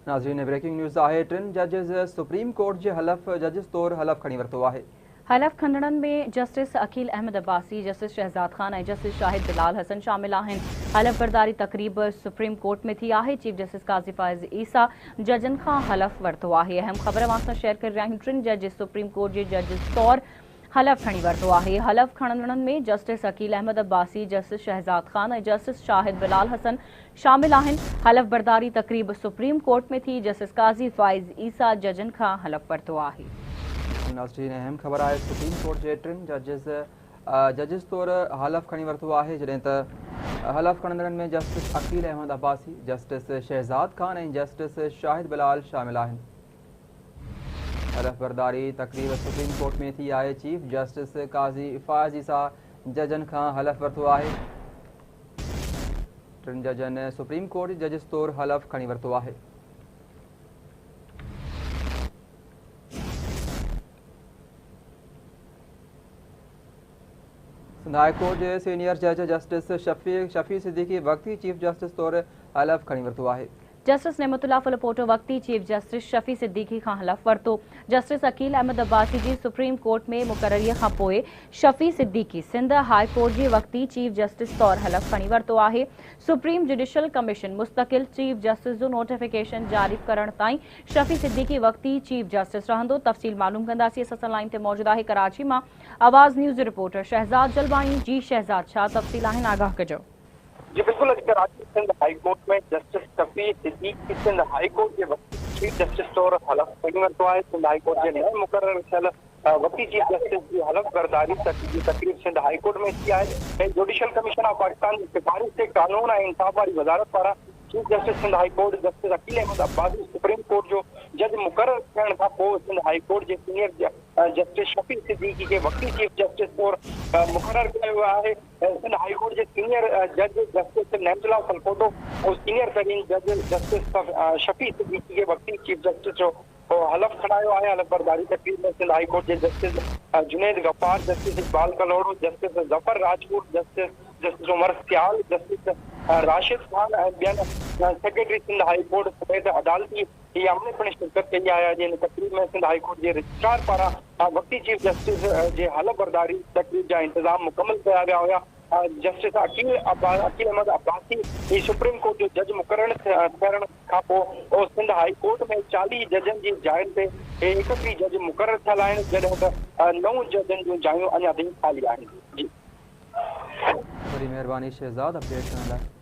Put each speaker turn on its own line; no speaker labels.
नाज़रीन breaking news आहे। टिन जजिस supreme court जे हलफ़ जजिस तौर हलफ़ खणी वरितो आहे।
हलफ़ खंडणनि में जस्टिस अकील अहमद अब्बासी, जस्टिस शहजाद खान ऐं जस्टिस शाहिद बिलाल हसन शामिल आहिनि। हलफ़ बरदारी तक़रीब सुप्रीम कोर्ट में थी आहे। चीफ जस्टिस काज़ी फ़ाइज़ ईसा जजनि खां हलफ़ वरितो आहे। अहम ख़बर अवां सां शेयर करे रहिया आहियूं। टिन जजिस सुप्रीम कोर्ट जे जजिस तौर हलफ़ खणी वरितो आहे। हलफ़ खणंदड़नि में जस्टिस अकील अहमद अब्बासी, जस्टिस शहजाद खान ऐं जस्टिस शाहिद बिलाल हसन शामिल आहिनि। हलफ़ बरदारी तक़रीब सुप्रीम कोर्ट में थी। जस्टिस काज़ी फ़ाइज़ ईसा जजनि खां हलफ़ वरितो आहे।
नाज़रीन अहम ख़बर आहे। सुप्रीम कोर्ट जे टिन जजिस तौर हलफ़ खणी वरितो आहे, जॾहिं त हलफ़ खणंदड़नि में जस्टिस अकील अहमद अब्बासी, जस्टिस शहजाद खान ऐं जस्टिस शाहिद बिलाल शामिल आहिनि। हलफ़ बरदारी तक़रीब सुप्रीम कोर्ट में थी आहे। चीफ जस्टिस काज़ी फ़ाइज़ ईसा जजनि खां हलफ़ वरितो आहे। टिन जजनि सुप्रीम कोर्ट जजिस तौर हलफ़ खणी वरितो आहे। सिंध हाई कोर्ट जे सीनियर जज जस्टिस शफ़ी सिद्दीकी वक़्ती चीफ जस्टिस तौर हलफ़ खणी वरितो आहे।
जस्टिस नेमतुल्लाह फलपोटो वक़्ती चीफ जस्टिस शफ़ी सिद्दीकी खां हलफ़ वरितो। जस्टिस अकील अहमद अब्बासी जी सुप्रीम कोर्ट में मुक़ररीअ खां पोइ शफ़ी सिद्दीकी सिंध हाई कोर्ट जी वक़्ती चीफ जस्टिस तौर हलफ़ खणी वरितो आहे। सुप्रीम जुडिशल कमीशन मुस्तक़िल चीफ जस्टिस जो नोटिफिकेशन जारी करण ताईं शफ़ी सिद्दीकी वक़्ती चीफ जस्टिस रहंदो। तफ़सील मालूम कंदासीं। असां लाइन ते मौजूद आहे कराची मां आवाज़ न्यूज़ रिपोर्टर शहजाद जलवाणी। जी शहजाद, छा तफ़सील आहिनि, आगाह कजो।
जी बिल्कुल, कराची सिंध हाई कोर्ट में justice Shafi Siddiqui Sindh high court के वक़्ती चीफ जस्टिस तौर हलफ़ खणी वरितो आहे। सिंध हाई कोर्ट के नए मुक़रर थियल वक़्ती चीफ जस्टिस की हलफ़ बरदारी तक़रीब सिंध हाई कोर्ट में थी आहे। जुडिशल कमीशन ऑफ पाकिस्तान की सिफारिश से कानून ऐं इंसाफ़ वारी वज़ारत पारां chief justice Sindh high court justice Aqeel Ahmed Abbasi supreme court जो जज मुक़रर थियण खां पोइ सिंध हाई कोर्ट के सीनियर जस्टिस शफ़ी सिद्दीकी के वक़्ती चीफ जस्टिस तौर मुक़रर किया हुआ है। सिंध हाई कोर्ट के सीनियर जज जस्टिस नेमतुल्लाह फलपोटो और सीनियर तरीन जज जस्टिस शफ़ी सिद्दीकी के वक़्ती चीफ जस्टिस जो हलफ़ खणायो आहे। हलफ़ बरदारी तक़रीब में सिंध हाई कोर्ट के justice Junaid Ghaffar, justice Iqbal Kalhoro, justice Zafar Rajput, justice Umar Sial, justice Rashid Khan ऐं ॿियनि सेक्रेटरी सिंध हाई कोर्ट समेत अदालती अमले पिणु शिरकत कई आहे। अॼु इन तक़रीब में सिंध हाई कोर्ट के रजिस्ट्रार पारां वक़्ती चीफ जस्टिस जे हलफ़ बरदारी तक़रीब जा इंतज़ाम मुकम्मल कया विया हुआ। Justice Aqeel Ahmed Abbasi supreme court जो जज मुक़रर थियण खां पोइ सिंध हाई कोर्ट में 40 जजनि जी जाइ ते 31 जज मुक़रर थियल आहिनि, जॾहिं त 9 जजनि जूं जायूं अञा ताईं ख़ाली आहिनि। जी,
बड़ी महिरबानी शहजाद अपडेट करण लाइ।